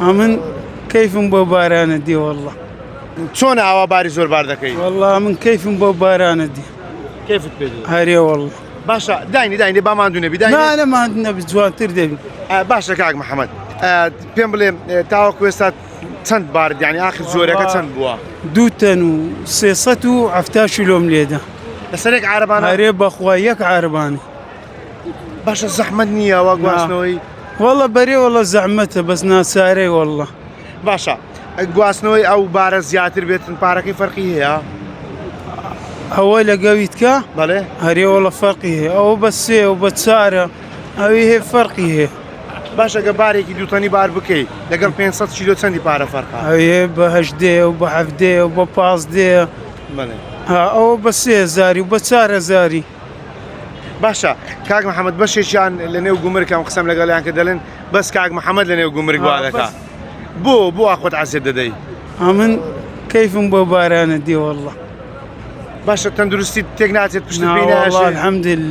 من كيف ببارانة دي والله. چۆن ئاوا باری زۆر بار دەکەی؟ والله من كيف ببارانة دي کەیفت پێ دێت؟ هاري والله. باشە داینی بامان دوونێ لا بیداینی أنا ما عندنا بجواتر دبي. باشە کاک محەممەد پێم بڵێ تاوەکو ئێستا چەند بارد یعنی آخر زۆرەکە چەند بووە؟ دوتن وسيصت وعفتاش لهم ليدا. لەسەرێک عارەبانە هاري بأخوة يك عرباني. باشە زەحمەت نییە وا گواستنەوەی والله بري والله زعمته بس ناساري والله. باشە گواستنەوەی ئەو بارە زیاتر بێتن پارەکەی فەرقی هەیە؟ أول قويت كا بەڵێ هاري والله فرقي هي أو بس وبتسارة أو هي فرقي هي. باشە گە بارێکی دووتەنی بار بکەیت لەگەڵ 500 کیلۆ چەندی پارە فەرقا؟ أو هي بهجدي وبحفدي وببازدي. بڵێ أو بس زاري وبتسارة زاري. باشە کاک محەممەد بەشێکیان لە نێو گومرگم قسەم لەگەڵیان کە دەڵێن بەس کاک محەممەد لە نێو گومرگ وا دەکا بۆ ئاخۆت عەزیێت دەدەی؟ من كيف ببارانة دي والله. باشە تەندروستی تێک ناچێت پشت والله الحمد لله.